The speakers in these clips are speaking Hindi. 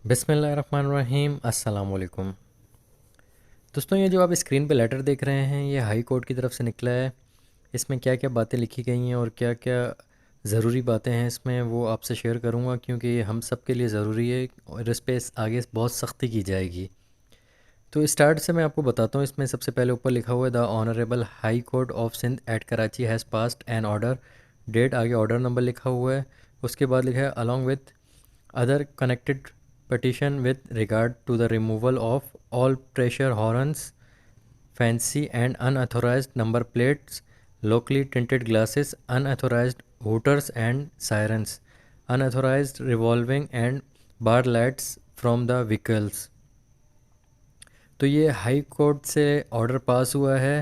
बिस्मिल्लाहिर्रहमानिर्रहीम। अस्सलाम वालेकुम। दोस्तों, ये जो आप स्क्रीन पे लेटर देख रहे हैं ये हाई कोर्ट की तरफ से निकला है। इसमें क्या क्या बातें लिखी गई हैं और क्या क्या ज़रूरी बातें हैं इसमें वो आपसे शेयर करूंगा, क्योंकि ये हम सब के लिए ज़रूरी है और इस पे आगे बहुत सख्ती की जाएगी। तो स्टार्ट से मैं आपको बताता हूँ। इसमें सबसे पहले ऊपर लिखा हुआ है the honourable High Court of Sindh at Karachi has passed an order. Date आगे ऑर्डर नंबर लिखा हुआ है। उसके बाद लिखा है along with other connected petition with regard to the removal of all pressure horns, fancy and unauthorized number plates, locally tinted glasses, unauthorized hooters and sirens, unauthorized revolving and bar lights from the vehicles। तो ये हाई कोर्ट से ऑर्डर पास हुआ है।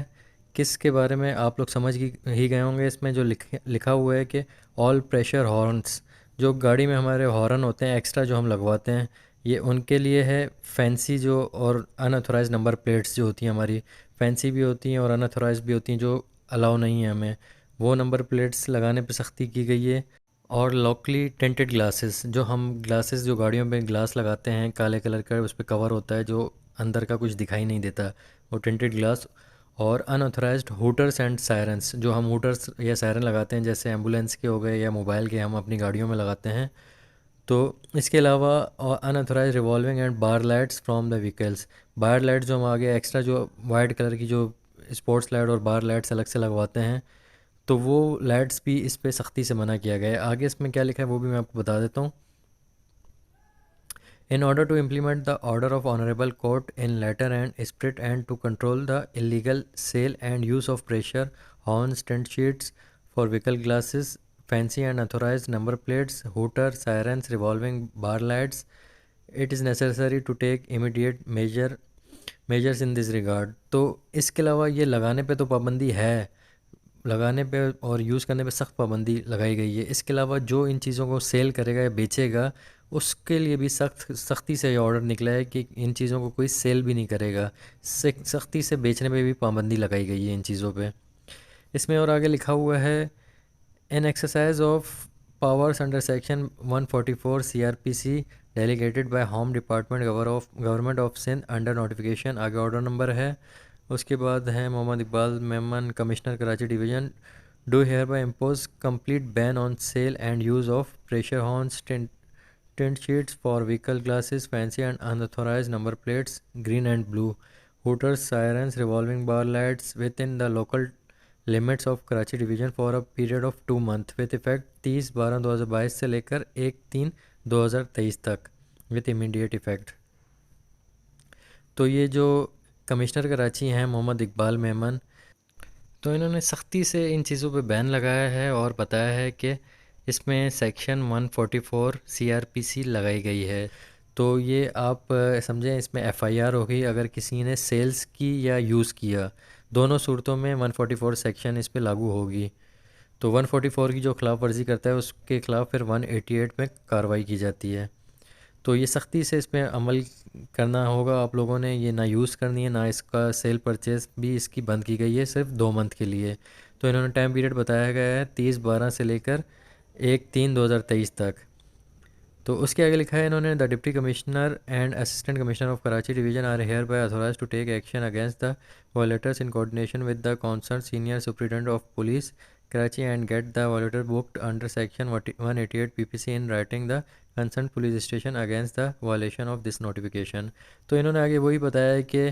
किसके बारे में आप लोग समझ ही गए होंगे। इसमें जो लिखा हुआ है कि ऑल प्रेशर हॉर्न्स, जो गाड़ी में हमारे हॉर्न होते हैं एक्स्ट्रा जो हम लगवाते हैं, ये उनके लिए है। फैंसी जो और अनऑथोराइज नंबर प्लेट्स जो होती हैं हमारी, फैंसी भी होती हैं और अनऑथोराइज भी होती हैं जो अलाउ नहीं है हमें, वो नंबर प्लेट्स लगाने पर सख्ती की गई है। और लोकली टेंटेड ग्लासेस, जो हम ग्लासेस जो गाड़ियों में ग्लास लगाते हैं काले कलर का उस पर कवर होता है जो अंदर का कुछ दिखाई नहीं देता, वो टेंटेड ग्लास। और अनऑथराइज्ड हूटर्स एंड सायरन्स, जो हम हूटर्स या सायरन लगाते हैं जैसे एम्बुलेंस के हो गए या मोबाइल के हम अपनी गाड़ियों में लगाते हैं। तो इसके अलावा unauthorised revolving and bar lights from the vehicles. Bar light जो हम आगे एक्स्ट्रा जो वाइट कलर की जो स्पोर्ट्स लाइट और बार लाइट्स अलग से लगवाते हैं, तो वो लाइट्स भी इस पे सख्ती से मना किया गया है। आगे इसमें क्या लिखा है वो भी मैं आपको बता देता हूँ। In order to implement the order of Honorable Court in letter and spirit and to control the illegal sale and use of pressure horns, tent sheets for vehicle glasses, fancy and authorized number plates, hooter, sirens, revolving bar lights, it is necessary to take immediate measures in this regard। तो इसके अलावा ये लगाने पे तो पाबंदी है, लगाने पे और यूज़ करने पे सख्त पाबंदी लगाई गई है। इसके अलावा जो इन चीज़ों को सेल करेगा या बेचेगा उसके लिए भी सख्ती से ये ऑर्डर निकला है कि इन चीज़ों को कोई सेल भी नहीं करेगा। सख्ती से बेचने पे भी पाबंदी लगाई गई है इन चीज़ों पे। इसमें और आगे लिखा हुआ है an exercise of powers under section 144 CRPC delegated by home department government of Sindh under notification. आगे ऑर्डर नंबर है। उसके बाद है Mohammad Iqbal Memon, commissioner Karachi division, do hereby impose complete ban on sale and use of pressure horns, tent sheets for vehicle glasses, fancy and unauthorized number plates, green and blue, hooters, sirens, revolving bar lights within the local limits of Karachi division for a period of 2 month with effect 30/12/2022 से लेकर 1/3/2023 तक with immediate effect। तो ये जो कमिश्नर कराची हैं मोहम्मद इकबाल मेमन, तो इन्होंने सख्ती से इन चीज़ों पे बैन लगाया है और बताया है कि इसमें सेक्शन 144 CRPC लगाई गई है। तो ये आप समझें इसमें FIR होगी अगर किसी ने सेल्स की या यूज़ किया, दोनों सूरतों में 144 सेक्शन इस पे लागू होगी। तो 144 की जो ख़िलाफ़ वर्जी करता है उसके ख़िलाफ़ फिर 188 में कार्रवाई की जाती है। तो ये सख्ती से इसमें अमल करना होगा आप लोगों ने। ये ना यूज़ करनी है, ना इसका सेल परचेज़ भी इसकी बंद की गई है सिर्फ 2 मंथ के लिए। तो इन्होंने टाइम पीरियड बताया गया है 30/12 से लेकर 1/3/2023 तक। तो उसके आगे लिखा है इन्होंने the deputy commissioner and assistant commissioner of Karachi division are hereby authorise to take action against the violators in coordination with the concern senior superintendent of police Karachi and get the violator booked under section 188 PPC in writing the concern police station against the violation of this notification. तो इन्होंने आगे वही बताया है कि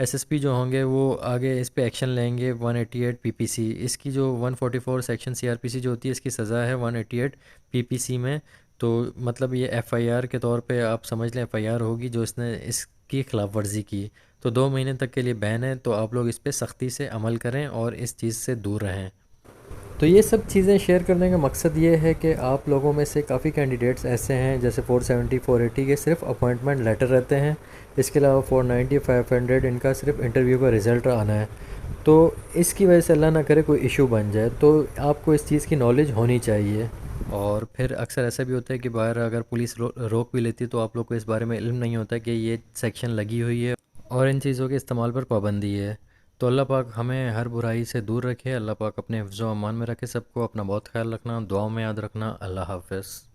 SSP जो होंगे वो आगे इस पे एक्शन लेंगे 188 PPC। इसकी जो 144 सेक्शन CRPC जो होती है इसकी सज़ा है 188 PPC में। तो मतलब ये FIR के तौर पे आप समझ लें, FIR होगी जो इसने इसकी ख़िलाफ़ वर्जी की। तो 2 महीने तक के लिए बैन है। तो आप लोग इस पर सख्ती से अमल करें और इस चीज़ से दूर रहें। तो ये सब चीज़ें शेयर करने का मकसद ये है कि आप लोगों में से काफ़ी कैंडिडेट्स ऐसे हैं जैसे 470 480 के सिर्फ अपॉइंटमेंट लेटर रहते हैं। इसके अलावा 490 500 इनका सिर्फ इंटरव्यू का रिज़ल्ट आना है। तो इसकी वजह से अल्लाह ना करे कोई इशू बन जाए, तो आपको इस चीज़ की नॉलेज होनी चाहिए। और फिर अक्सर ऐसा भी होता है कि बाहर अगर पुलिस रोक भी लेती है तो आप लोग को इस बारे में इल्म नहीं होता कि ये सेक्शन लगी हुई है और इन चीज़ों के इस्तेमाल पर पाबंदी है। तो अल्लाह पाक हमें हर बुराई से दूर रखे। अल्लाह पाक अपने हिफ्ज़ व अमान में रखे सबको। अपना बहुत ख्याल रखना, दुआओं में याद रखना। अल्लाह हाफ़िज़।